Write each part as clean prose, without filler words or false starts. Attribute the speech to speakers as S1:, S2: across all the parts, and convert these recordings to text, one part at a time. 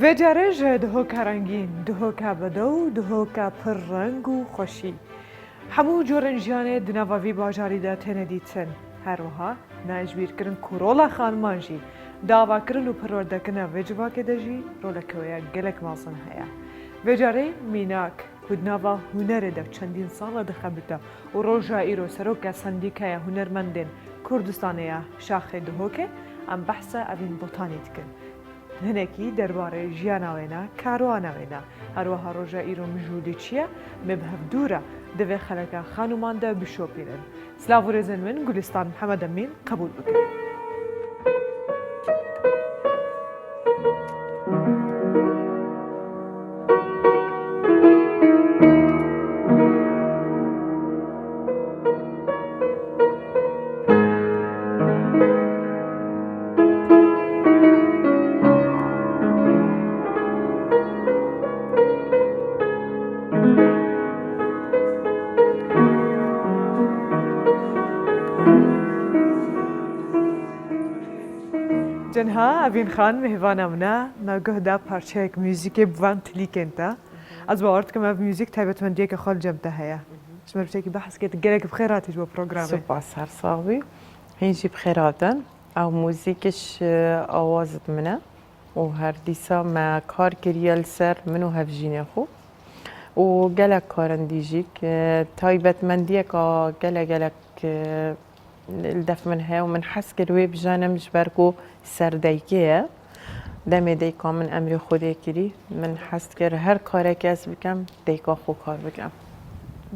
S1: وجرج دهوکا رنگین دهوکا بدو دهوکا پر رنگ و خوشی همو جورن جانه دنواوی باجاری دا تنه دیتن هروها ناجبیر کرن کورولا خانمانجی داوا کرن و پروردکنا وجوا که دجی رولکویا گلک مازن هیا وجاره میناک هدناوا هنر دا چندین سال دخبتا و روژا ایرو سروکا سندیکایا هنرمندین کردستانیا شاخ دهوکه ام بحثا اوین بوتانیت کن هنکی درباره ژیاناوینا کارواناوینا هروها روژا ایرو مجهودی چیه مبهف دوره دوی خلقا خانومان دا بشوپیرن سلاو رزن من گلستان محمد امین قبول بکن جنها اوین خان مهوانمنا ما گهدا پارچه یک موزیک بوان تلیکنتا از باورد که ما موزیک تایبت من دیگه خال جمته هیا شما بتاعي بحث كده جالك بخيراتك بالبرنامج
S2: سپاس هر صاحبي هيجي بخيراتن او موزيكش اوازت منه و هر دیسا ما کار کریال سر منو هفجینه خو و گلک کارن دیجیک تایبت من دیگه گلک الدف منها ومن حس كروي بجانم جبركو سرديكيه دم ديكا من امر خودي كري من حس كر هر كارك كاس بكم ديكا خو كار بكم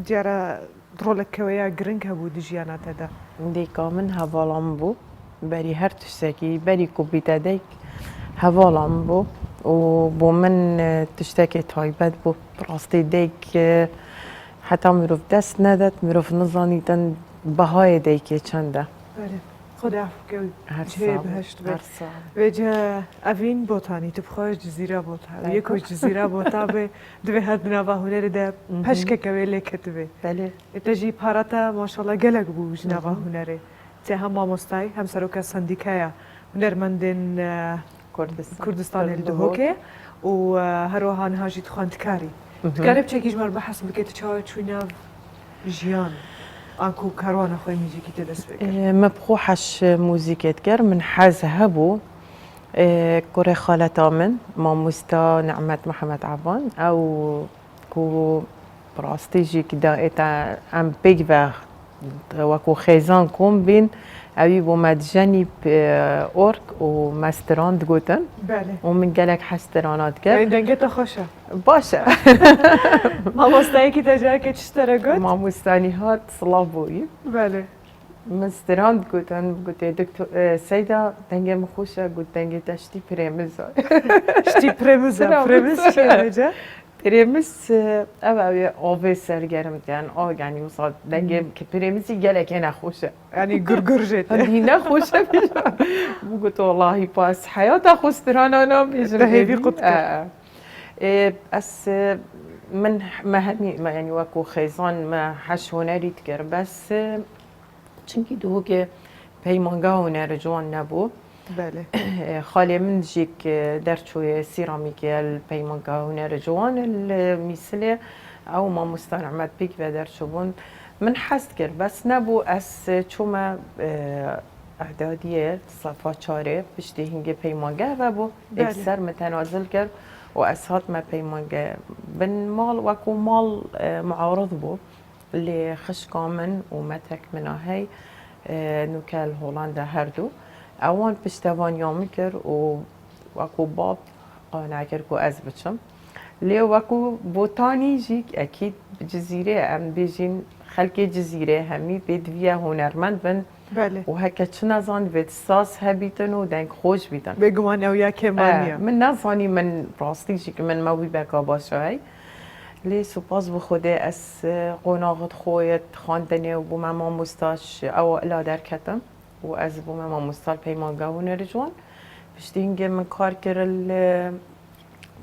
S1: جرا درولك كويا جرينك هبو دجيانات هذا
S2: ديكا من هفالام بو بري هر تشتكي بري كوبيتا ديك هفالام بو و بو من تشتكي تايبت بو براستي ديك حتى مروف دست ندت مروف نظانيتن بهای دیگه چنده؟
S1: بله خدا عفو
S2: هر
S1: بهشت وجه اوین بوتانی تو بخواهش جزیره بوتا یکوش جزیره بوتا به دوی هد نوا هنر ده پشکه کویله کتبه
S2: بله
S1: تجی پاراتا ماشاءالله گلگ بوج نوا هنره ته هم ماموستای هم سروکا سندیکایا هنرمندین کردستان الدهوکه و هروها نهاجید خواندکاری تقرب چکیش مر بحث بکت چای چوینا جیان أنكو كارونا خوي موزيكي تدسبك
S2: ما بخوحش موزيكات كر من حاز هبو كوري خالة من ماموستا نعمت محمد عبان أو كو براستيجي كدا إتا أم بيج فاغ وكو خيزان كوم بين أبي بو مدجاني أورك وماستراند جوتن
S1: بله
S2: ومن قالك حسترانات كر
S1: يعني دنجتا خوشة
S2: باشا
S1: ماموستایی که تجاهل که چشتره گفت؟
S2: ماموستانی هات صلابوی
S1: بله
S2: مستراند گفتن گفته دکتر سیدا دنگه مخوشه گفت دنگه تشتی پرمیزا
S1: شتی پرمیزا پرمیز چیه بجا؟
S2: پرمیز اوه آوه سرگرم کن آه یعنی وصل دنگه که پرمیزی گله که نخوشه
S1: یعنی گرگر جد
S2: هی نخوشه بیشتر گفت والله پاس حیات خوسترانا نام بیشتر
S1: هیوی قط کرد
S2: بس من ما همي يعني وكو خيزان ما حش هنري تكر بس چنكي دوكي بيمانغا هنر جوان نبو
S1: بله
S2: خالي من جيك درچوي سيراميكي البيمانغا هنر جوان المثل او ما مستنعمت بيك بدرچوبون من حس كر بس نبو اس چوما اعدادية صفا چاره بشتي هنگي بيمانغا وبو اكثر متنازل كر و اسهات ما بيمانجا بن مال وكو مال معارض بو اللي خش كامن ومتك منا هي نوكال هولندا هردو اوان بشتوان يومكر وكو باب قانع كركو ازبتشم لي وكو بوتاني جيك اكيد جزيره ام بيجين خلقي جزيره همي بدويا هنرمند بن
S1: بله
S2: و هكا نزان بيت ساس هبيتن و دنگ خوش بيتن
S1: بگمان او یا کمانیا
S2: من نزاني من راستي که من موي بكا باشای لي سپاس بخوده اس قناغت خویت خواندنی و بو ماما مستاش او الا درکتم و از بو ماما مستال پیمان گاون رجوان بشتی هنگه من کار کرل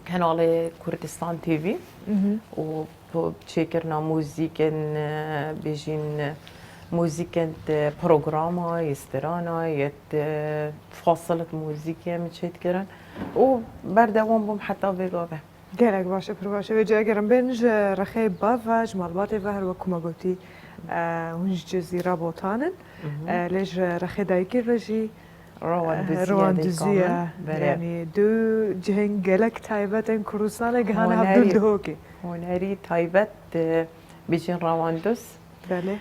S2: کانال کردستان تیوی و چه کرنا موزیکن بیجین موزیک پروگراما استرانا یت فاصلة موزیکی میچید کرن و بردوام بوم حتی بگاوه
S1: گلک باشه پر باشه و جای گرم بینج رخی باج مالبات و هر وقت ما گویی اونج جزیره بوتانن لیج رخی دایکی رجی رواندزیه یعنی دو جهنگ گلک تایبت این کروسانه گهان عبدال دهوکی
S2: هنری تایبت بیشین رواندز
S1: بله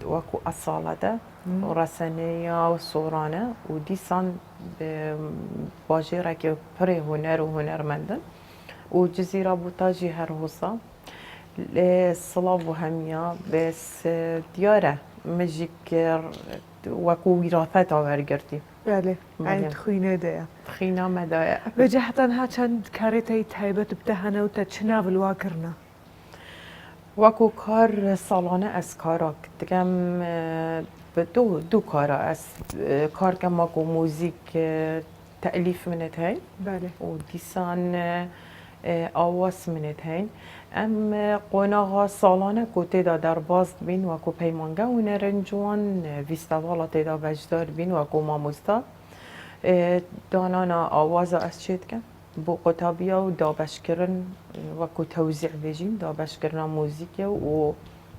S2: وكو أصالة ورسانية وصورانة وديسان باجيرة كي بري هنر وهنرمندن وجزيرة بوتاجي هرهوصة الصلاة وهمية بس ديارة مجيك وكو وراثات ورقرتي
S1: بله عند خوينه ده
S2: خينا مدايا
S1: بجحتن ها چند كاريتي تايبت بتهنا وتشناب الواكرنا
S2: وكو كار سالانه از کارا دگم به دو کارا از کار که ماکو موزیک تألیف منت هین
S1: بله
S2: و دیسان آواز منت هین ام قناغا سالانه کو تیدا در باز بین وکو پیمانگه و نرنجوان ویستوالا تیدا وجدار بین وکو ماموزدا دانانا آواز از چید کن بو قطابیا و دابش کردن و کو توزیع بجیم دابش کردن موزیک و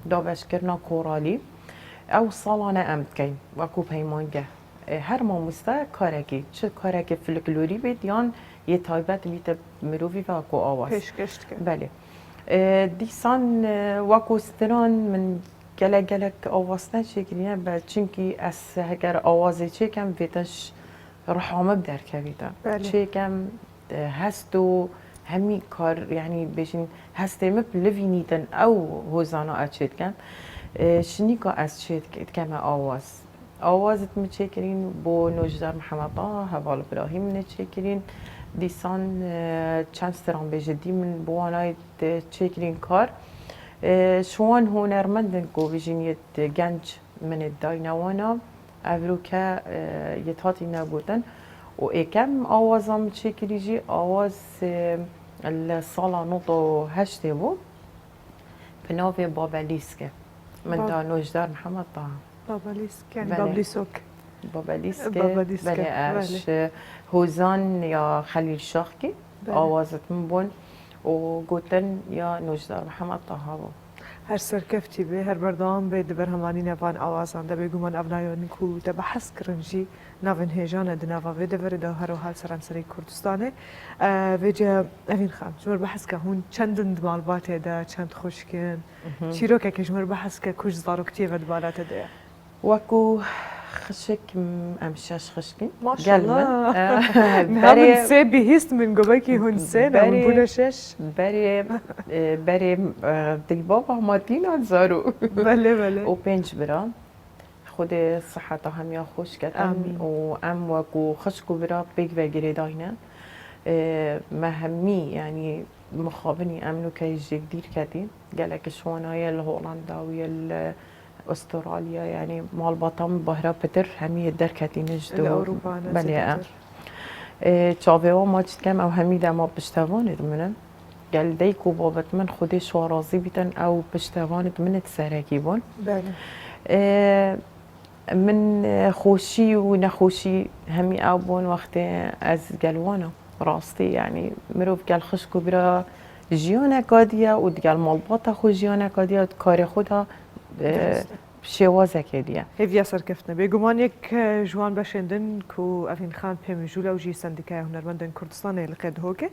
S2: دابش کردن کورالی او سالانه امد کن و کو پیمانگه هر ما مستا کارکی چه کارکی فلکلوری بید یان یه تایبت بیت مروفی و کو آواز
S1: پیشکشت کن
S2: بله دیسان و کو استران من گلک آواز نشکریه بل چونکی از هگر آوازی چه کم بیتش رحامه بدر کبیده چه کم هست و همی کار یعنی بشین هسته مبل لفینیدن او هوزانا اچید کم شنیکا از چید کم آوازت میچکرین بو نوجدار محمد هوال ابراهیم نچکرین دیسان چند ستران بجدی من بوانای چکرین کار شوان هنرمندن کو بجین یت گنج من الداینوانا افرو که یتاتی نبودن و ایکم آوازم چکریجی آواز الصالة نوطو هشته بو بنوفي باباليسكي من دا نوجدار محمد طه
S1: باباليسك يعني بابليسوك
S2: باباليسكي بله اش هوزان یا خلیل شاخکی آوازت من بون و گوتن یا نوجدار محمد طه بو
S1: هر سرکفتی به هر بردام به دبر همانی نوان آوازان ده بگو من ابنایان کو ده بحث کرنجی نوان هیجان ده نوا و دبر ده هر و حال سرانسری کردستانه وجه اوین خان جمر بحث که هون چندن دمالباته ده چند خوشکن چیرو که جمر بحث که کش زاروکتی و دبالاته ده
S2: وكو خشك امشاش خشكي
S1: ما شاء الله نعم سبي هست من قباكي هون سنة من بولشش
S2: بري دل بابا ماتينا زارو
S1: بله
S2: و بنج برا خود صحة هم يا خوش كتن و ام وكو خشكو برا بيك وگري داينا مهمي يعني مخابني امنو كي جدير كتين قالك شوانايا الهولندا ويا استراليا يعني مال بطم بهرا بتر همي دركتي نجدو
S1: الاوروبا
S2: بله تشافيو ما كم او همي ده ما بشتوانت منن قال ديكو بابت من خودي شو راضي بيتن او بشتوانت من تسركيبون
S1: بله
S2: من خوشي ونخوشي همي ابون وقت از قلوانا راستي يعني مروف قال خشكو برا جيونا قاديه ودقال مالباتا خو جيونا قاديه كار خودها شوازه کدیه
S1: هیویا سرکفتنه بگمان یک جوان باشندن کو اوین خان پیم جولا و جی سندیکای هنرمندن کردستان القید هوکه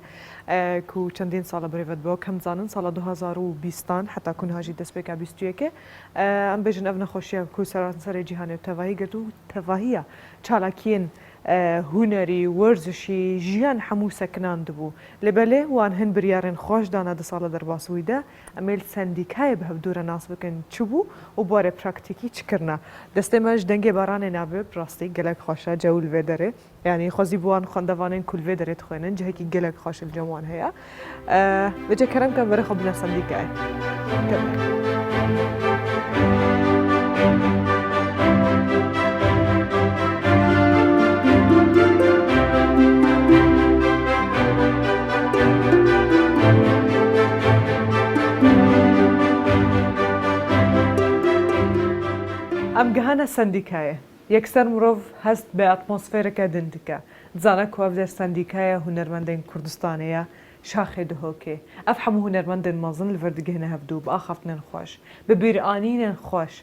S1: کو چندین سال بریود با کم زانن سال 2020 حتی کن هاجی دست بک 21 ام بجن ابن خوشی کو سراسر جهان تواهی گرتو تواهیه چالاکین هنری ورزشی جیان همو سکنان دبو لبله وان هن بریارن خوش دانه ده سال در باسویده امیل سندیکای به دور ناس بکن چبو و باره پراکتیکی چکرنا دسته ماش دنگ باران نابه براستی گلک خوشه جول ویدره یعنی خوزی بوان خاندوانین کل ویدره تخوینن جه کی گلک خوش الجوان هیا بجه کرم کم بره خب سندیکای جهان سندیکایه یکسر مروف هست به اتمسفر که دندکه زانه که افدر سندیکایه هنرمندین کردستانیه شاخه دهوکه افهم هنرمندین مازن الوردگه نهفدو بآخفتن خوش ببیر آنین خوش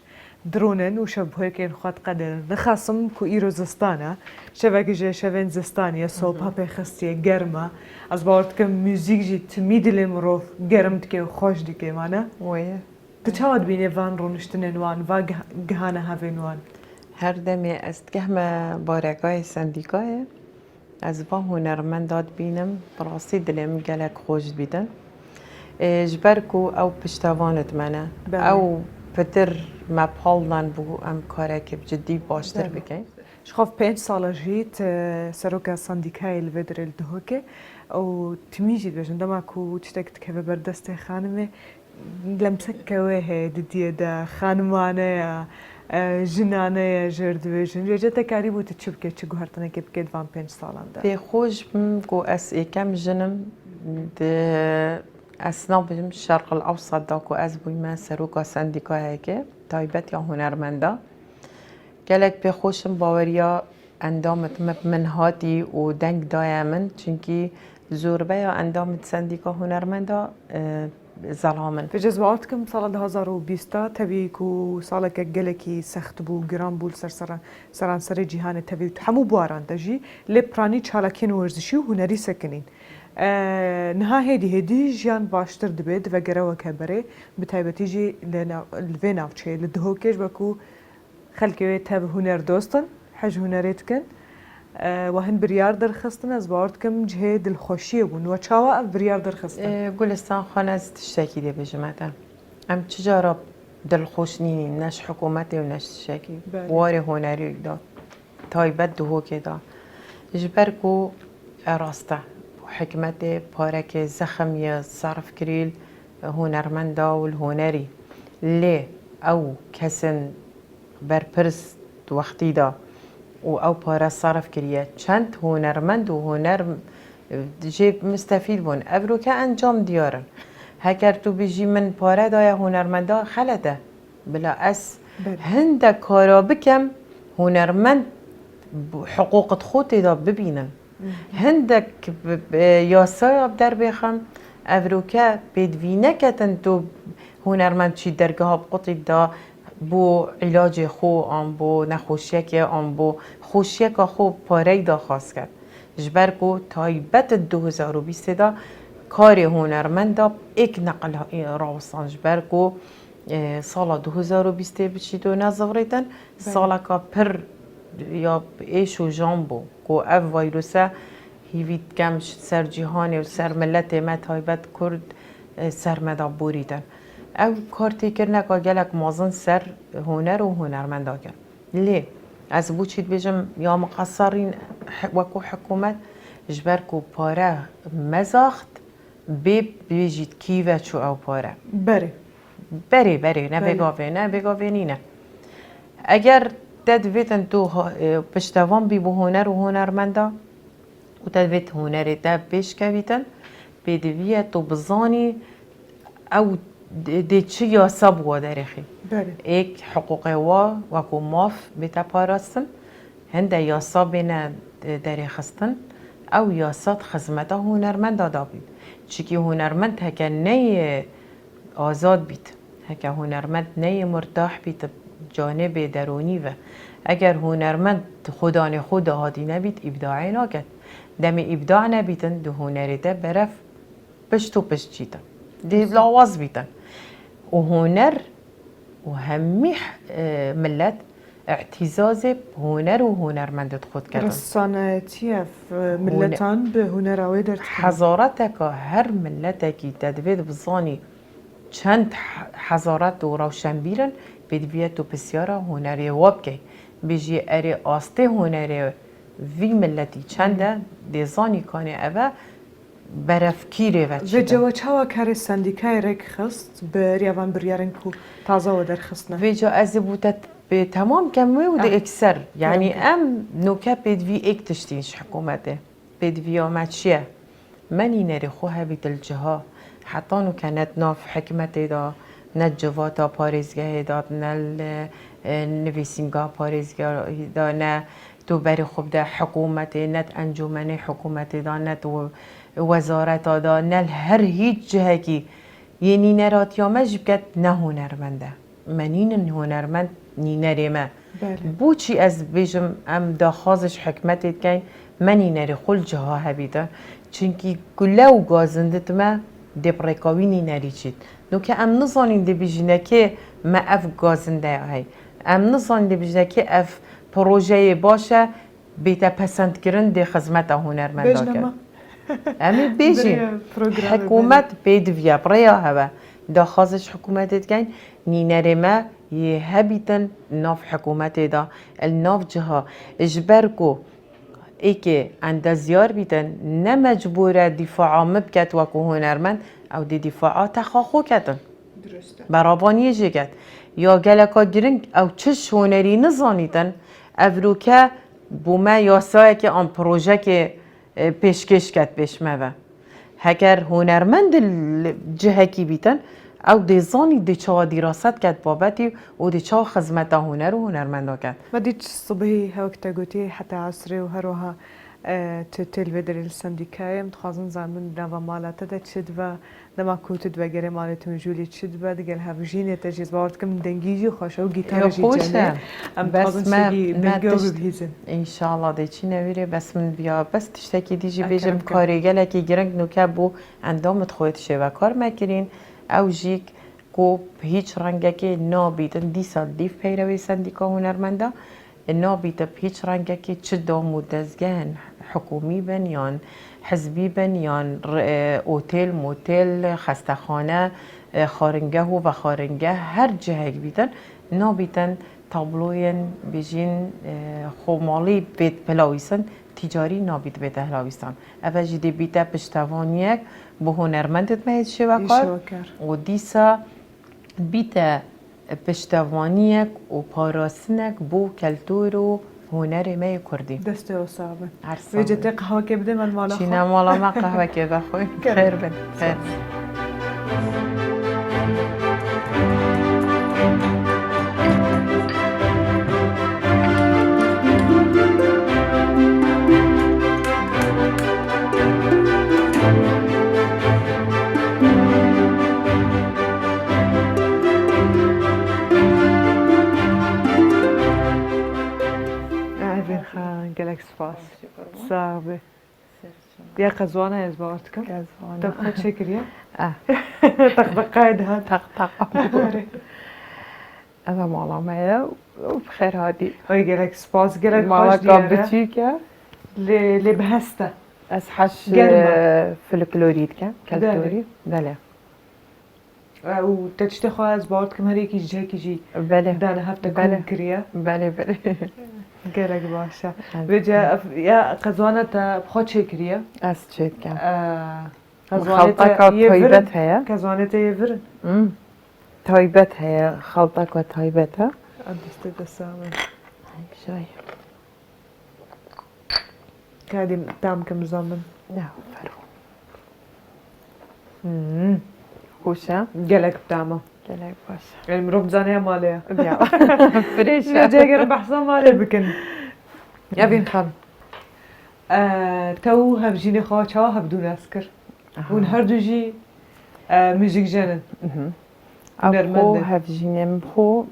S1: درونن و شبهه که خود قدر نخواستم که ایرو زستانه شبکه شبین زستانیه صبح بخستیه گرمه از باورد که موزیک جی تمیدل مروف گرم که خوش دیگه مانه
S2: ویه
S1: تچاود بینه وان رونشتنن وان و گهانه هفین وان
S2: هر دمی است که همه بارگاه سندیکایه از با هنرمند داد بینم براستی دلم گلک خوش بیدن جبرکو او پشتوانت منه او پتر مبحالن بو ام کاره که جدی باشتر بکن
S1: شخاف 5 سال جيت سروكا سنديكاي الفيدر الدهوكي او تميجي بجن دما كو تشتكت كيف بردست خانمي لمسكة ويه ددي دا خانمانه جنانه جرد بجن رجعت كاريبو تشبكي تشجو هرتنا كيف كيد فان 5 سالان دا
S2: في خوش بمكو اس اي كم جنم ده اسنا بجم الشرق الاوسط داكو از بوي ما سروكا سنديكاي هيك تايبت يا هنرمندا گلک به خوشم باوریا اندامت من هاتی و دنگ دای من چونکی زوربه یا اندامت سندیکا هنرمندا ظلامن
S1: في جزواتكم سال 2020 تبي كو سالك گلکی سخت بو گران بول سران سر جهان تبي همو بواران دجي لبراني چالاکین ورزشی و هنری سکنین نها هدی جیان باشتر دبید و گره کبره بتایبتی جی لوی نافچه لدهوکش بکو خلقي تاب هنر دوستن حج هنريت كن وهن بريار درخستن از باردكم جهد الخوشية بون و چاوا بريار درخستن
S2: گلستان خانه از تشتاكي دي بجمعتا ام تجارب دلخوش نيني نش حكومتي و نش تشتاكي واري هنري دا تايبت دهو كدا جبركو راسته حكمتي بارك زخم يصرف كريل هنرمندا والهنري ليه او كسن برپرس وقتی دا او پاره صرف کریه چند هنرمند و هنر جیب مستفید بون ابرو که انجام دیارن هکر تو بجی من پاره دای هنرمندا خلطه بلا اس هنده کارا بکم هنرمند حقوقت خودی دا ببینن هندک یاسای در بخم ابرو که بدوینه کتن تو هنرمند چی درگاه بقطی دا بو علاج خو آن بو نخوشیک آن بو خوشیک خو پاره دا خواست کرد جبر کو تایبت 2020 دا کار هنرمند دا ایک نقل راوستان جبر کو سال 2020 بچید و نزوریدن سال که پر یا ایش و جان بو کو او ویروسه هیوید کمش سر جهانی و سر ملت ما تایبت کرد سر مدا بوریدن او کارتی کرنه که گلک مازن سر هنر و هنرمند آگر لی از بو چید بجم یا مقصرین وکو حکومت جبر کو پاره مزاخت بیجید کیوه چو او پاره بری نه بگاوه نه اگر تدویتن تو پشتوان بی بو هنر و هنرمنده و تدویت هنری تا پیش کویتن بدویه تو بزانی او دی چی یاسا بوا دارخی ایک حقوق و کو ماف بیتا پاراستن هنده یاسا بینه دارخستن او یاسات خدمت هنرمند دادا بید چی هنرمند هکه نی آزاد بید هکه هنرمند نی مرتاح بید جانب درونی و اگر هنرمند خودان خود هادی نبید ابداعی ناکد دم ابداع نبیدن دو هنری ده برف پشت و پشت چیدن ده لاواز بیدن و هنر و همی ملت اعتزاز هنر و هنرمندت خود کردن
S1: رسانتیه ملتان به هنراوی در
S2: حضارتک هر ملتکی تدوید بزانی چند حضارت و روشن بیرن بدویت و بسیارا هنری وابکی بجی اری آسته هنری وی ملتی چنده دیزانی کانی اوه برفکیره و چیده
S1: و جوا چاوا کار سندیکای رک خست به ریوان بریارن کو تازه و در خستنه
S2: و جا از بودت به تمام کموی و ده اکسر یعنی ام نوکه بدوی ایک تشتینش حکومته بدوی آمد چیه منی نری خواه بیت الجها حتی نو کنت ناف حکمت دا نه جواتا پاریزگاه داد نه نویسینگاه پارێزگار دا نه تو بری خوب ده حکومت نت انجمن حکومت دا نت وزارت دا نه هر هیچ جهه کی یعنی نرات یا مجبکت نه هنرمنده منین هنرمند نینری ما بوچی از بیجم ام دا خازش حکمتت کن منی نری خل جها هبیده چونکی کلاو گازندت ما دبرکاوینی نری چید نو که ام نزانین دی بیجنه که ما اف گازنده های ام نزانین دی بیجنه که اف پروژه باشه بیتا پسند کرن دی خدمت هنرمندا کرد امی بیجین حکومت بیدویا بریا هوا دا خازش حکومتت کن نینری ما یه هبیتن ناف حکومت دا الناف جها اجبرکو ای که اندازیار بیتن نه مجبوره دفاع مبکت وکو هنرمند او دی دفاع تخاخو کتن برابانی جگت یا گلکا گرنگ او چش هنری نزانیتن افروکه بومه یاسای که آن پروژه که پیشکش کت بشمه و هگر هنرمند جهه کی بیتن او دی زانی دی چا دراست کت بابتی و دی چا خدمت هنر و هنرمندا کت
S1: ما دیت صبحی هوکتا گوتی حتی عصری و هروها تلفدر السندیکای متخازن زمین نوا مالات ده چد و نما کوتد و گره مالت مجولی چد و دیگر هفجینه تجهیز بارد کم دنگیجی خوشه و گیتار جیجنه ام
S2: بس
S1: بهیزن
S2: ان شاء الله دی چی نویره بس من بیا بس تشتکی دیجی بیجم کاری گلکی گرنگ نوکه بو اندامت خودت شه و کار مکرین او جیک کو هیچ رنگه که نابیدن دی سال دیف پیروی سندیکا هنرمنده نابیده هیچ رنگه که چه دام و دزگن حکومی بن یان حزبی بن یان اوتل موتل خستخانه خارنگه و خارنگه هر جهه بیدن نابیدن تابلوین بیجین خومالی بیت پلاویسن تجاری نابید بیت هلاویستان اوه جدی بیته پشتوانیک به هنرمندت مهید شوکار و دیسا بیته پشتوانیک و پاراستنک بو کلتور و هنر می کردی
S1: دسته و صعبه
S2: هر
S1: ویجت قهوه که بده من مالا
S2: چینه مالا ما قهوه که بخوی خیر بن خیر
S1: گلک سپاس صعبه یا قزوانه از بارد کن
S2: قزوانه
S1: خود چکریه؟ طقطقه ده
S2: طقطقه اما مالا مایه و بخیر هادی
S1: اوی گلک سپاس گلک
S2: مالا
S1: خوش دیاره
S2: قابطی که
S1: لی بهسته
S2: از حش فلکلورید که کلتوری بله
S1: و تجته خواه از بارد کم هر یکی جه کی جی
S2: بله
S1: دانه هفته
S2: بله.
S1: کن کریه
S2: بله بله
S1: گلک باشه ویجا یا قزوانه تا خود چکریه؟
S2: از چید کم
S1: قزوانه
S2: خلطه
S1: تا یه
S2: طایبت
S1: ورن
S2: هیا
S1: قزوانه تا یه ورن
S2: طایبت هیا خلطه که طایبت ها
S1: دسته دستامه
S2: شوی
S1: کردیم دام کم زمان
S2: نه فرو خوشه
S1: گلک بدامه
S2: گلک باشه
S1: يعني مروب زانية مالية
S2: بیا فریش
S1: جاي بحثا مالي بكن يا بين خم تو هفجيني خواهش ها هبدون اسكر ون هردو جي موزيك جنن
S2: اخو هفجینم خو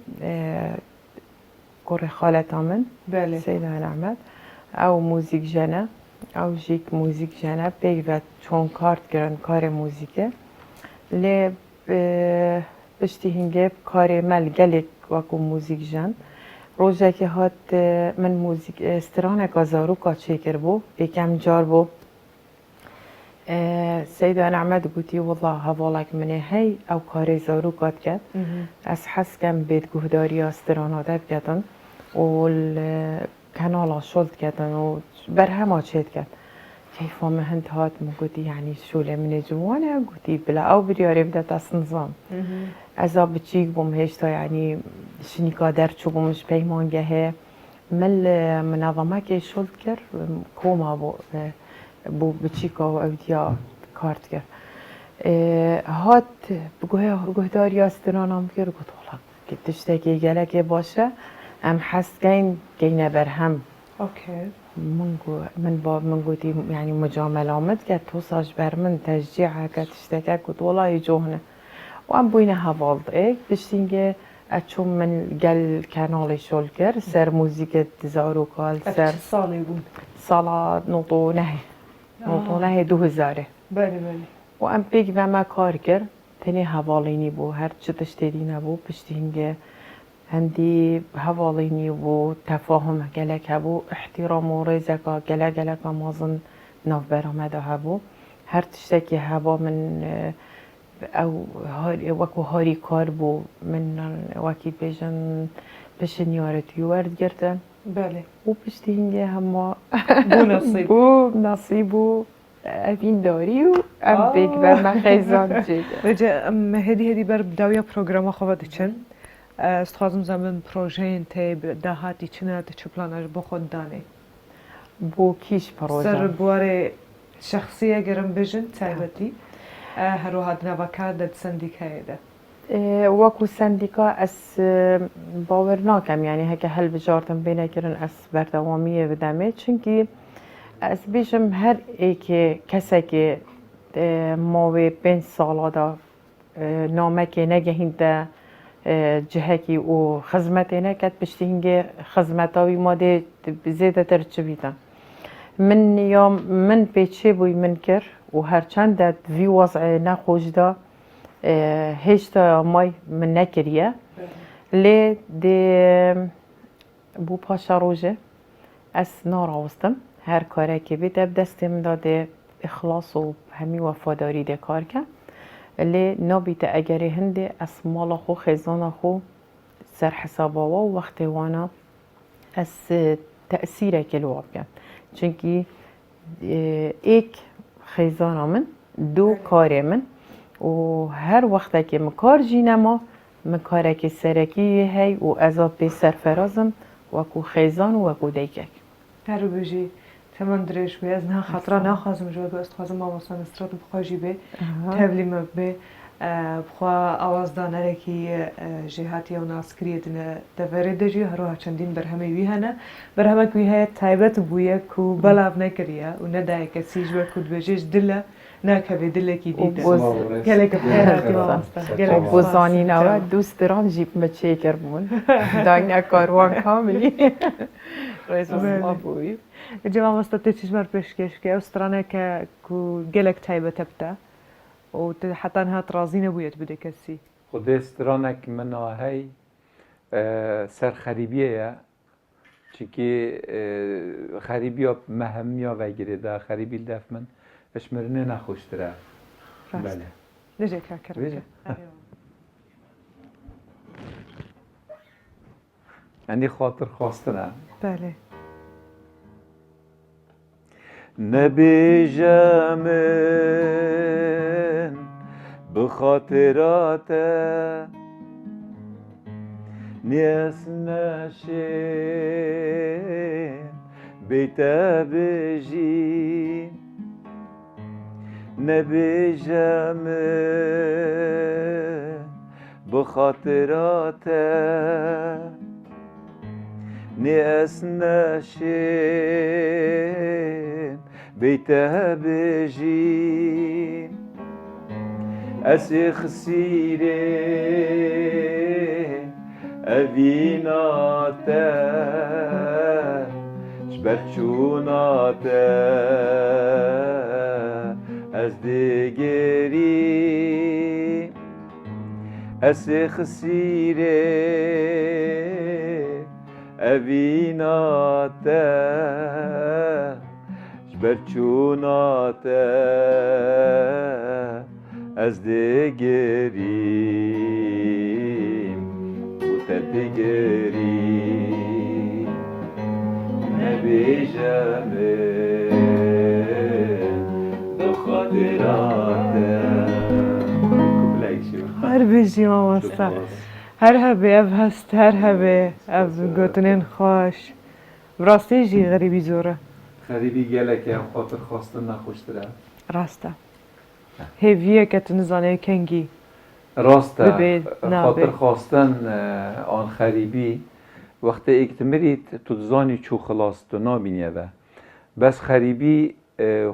S2: کره خالت من
S1: بله
S2: سیده نعمت او موزیک جنه او جیک موزیک جنه بیگ و چون کارت گرن کار موزیکه لی پشتی هنگه کار مل گلک وکو موزیک جن روزه که هات من موزیک استرانه کازارو کا چیکر بو یکم جار بو سیده نعمت گوتی والله هوالک منه هی او کار زارو کات کرد از حس کم بید گهداری استرانه دب کردن و کانالا شلد کردن و بر همه چید کرد کیفا مهند هات مگوتی یعنی شوله من جوانه گوتی بلا او بریاره بده دست نظام از آب بچیک بوم هشتا یعنی شنیکا در چو بومش پیمانگه مل منظمه که شلد کرد کوما بو بچیکا و اودیا کارت کرد هات بگوه گهداری استرانم کرد گوت والله که تشتکی گلک باشه ام حس کین برهم
S1: اوکی
S2: من گویی یعنی مجاملامت که تو ساج بر من تشجیع که تشتکی کد والله جوهنه و ام بوینه هوالد بشتینگه چون من گل کانال شول کر سر موزیک تزارو کال سر
S1: سالی بود
S2: سالا نوتو نه 2000
S1: بله بله
S2: و ام پیک و ما کار کر تنی حوالینی بو هر چه تشتری نبو پشتینگه هندی حوالینی بو تفاهم گلک هبو احترام و رزقا گلک مازن ناف برآمده هبو هر تشتکی هوا من او وکو هاری کار بو من وکی بیشن بشنیارت یورد گردن
S1: بله
S2: و پشتینگه هما
S1: بو نصیب
S2: نصیب و اوین داری و ام بیگ و من خیزان جید
S1: بجا هدی بر بداوی پروگرام خواهد چن استخوازم زمان پروژه انتی دهاتی چنه تا چه پلانش بخود دانه
S2: بو کیش
S1: سر
S2: پروژه
S1: بواره شخصیه گرم بجن تایبتی هر واحد نوکر داد سندیکه ده
S2: وەکو سندیکا ئەس باوەڕ ناکەم یعنی هەکە هەل بژارتم بێنەکردن ئەس بەردەوامیە بدەمێت چونکی ئەس بێژم هەر ئێکێ کەسێکێ ماوێ 5 ساڵادا نامەکێ نەگەهینتە جهەکی و خزمەتێ نەکەت پشتینگێ خزمەتاوی مادێ زێدەتر چ بیتە من پێچێ بووی من کرد و هەرچەندە وی وەزعێ نەخۆشدا هیچتا مای من نکریه لی دی بو پاشا روزه از ناراستم هر کاری که بیت دستم داده اخلاص و همی وفاداری ده کار که لی نبیت اگری هنده از مال خو خزان خو سر حساب و وقت وانا از تأثیر کلو آبیم چونکی ایک خزان من دو کار من و هر وقت که مکار جینما مکاره که سرکی هی و ازاب به سرفرازم وکو خیزان و وکو دیکک
S1: هر بجی تمام درش بی از نه خطرا نخوازم جواب استخوازم ما واسه استرات بخواجی به تبلیم به بخوا آواز دانه که جهاتی و ناسکریه دنه دوره دجی هروها چندین برهمه وی هنه برهمه کوی های تایبت بویه کو بلاف نکریه و ندای کسیج و کود بجیش دله نکوی دله کی دیده گلک بخیراتی واسطه گلک
S2: بوزانی نوا دوست دارم جیب مچه کرمون داینه کاروان کاملی رئیس ما بوی
S1: جواب واسطه چیز مر پیشکش که استرانه که کو گلک تایبت بته و حتی هات رازینه بویت بده کسی
S3: خود استرانک من هی سر خریبیه چیکه خریبیا مهمیا وگیره ده خریبی دف من اشمرنه نخوشتره بله
S1: نجی که کرد
S3: یعنی خاطر خواستنه
S1: بله
S3: نبیجمن بخاطرات نیست نشین بیت بجی نبیجمن بخاطرات نیست نشین بیت بجی اسی خسیره اویناته شبرچوناته از دیگری اسی خسیره اویناته شبرچوناته از دیگریم بوده دیگریم نبیجمه دو خاطراته
S1: هر بیجی ما واسطه هر هبه اب هست هر هبه اب گوتنین خوش براستی جی غریبی زوره
S3: خریبی گله که هم خاطر خواستن نخوشتره
S1: راسته هیویه که تنزانه کنگی
S3: راسته
S1: ببید، نه
S3: خاطر
S1: بید.
S3: خواستن آن خریبی وقتی اکتمرید تو زانی چو خلاص تو نابینیه و بس خریبی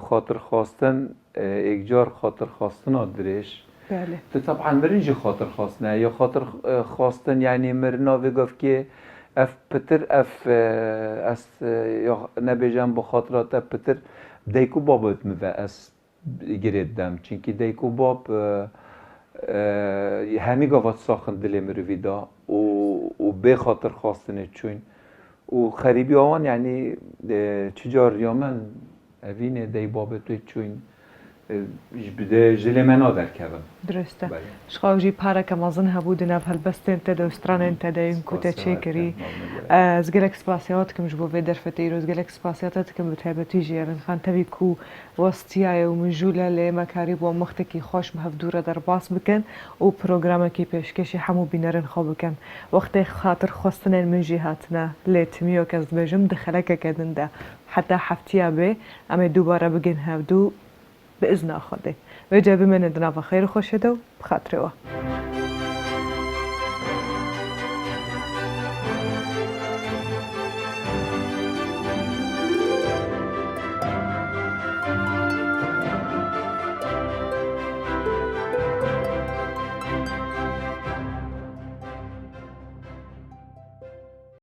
S3: خاطر خواستن اگجار خاطر خواستن آدرش
S1: بله
S3: تو طبعا مرنج خاطر خواستنه یا خاطر خواستن یعنی مرنا بگفت که اف پتر اف اس یا نبیجم با خاطرات اف پتر دیکو بابت مو اس گریدم چونکه دیکو باب همی گفت ساخن دل مروی دا و به خاطر خواستنه چون و خریبی آوان یعنی چجار یا من اوین دی بابت چون بده جلی من آدر کردم
S1: درسته
S3: بله.
S1: شخواجی پاره که مازن هبود نف هلبستن تده و سترانن تده این کتا چه کری از گلک سپاسیات کم جبو وی درفت ایروز گلک سپاسیات کم بتهبتی جیرن خان تبی کو وستیای و مجوله لی مکاری با مختکی خوش مهفدوره در باس بکن و پروگرام کی پیشکشی همو بینرن خواب بکن وقت خاطر خواستن من جهاتنا لی تمیو که از بجم دخلک کدن ده حتی حفتیا به اما دوباره بگن هفدو بإذن خدا وجب من دنا خير خوشده بخاطره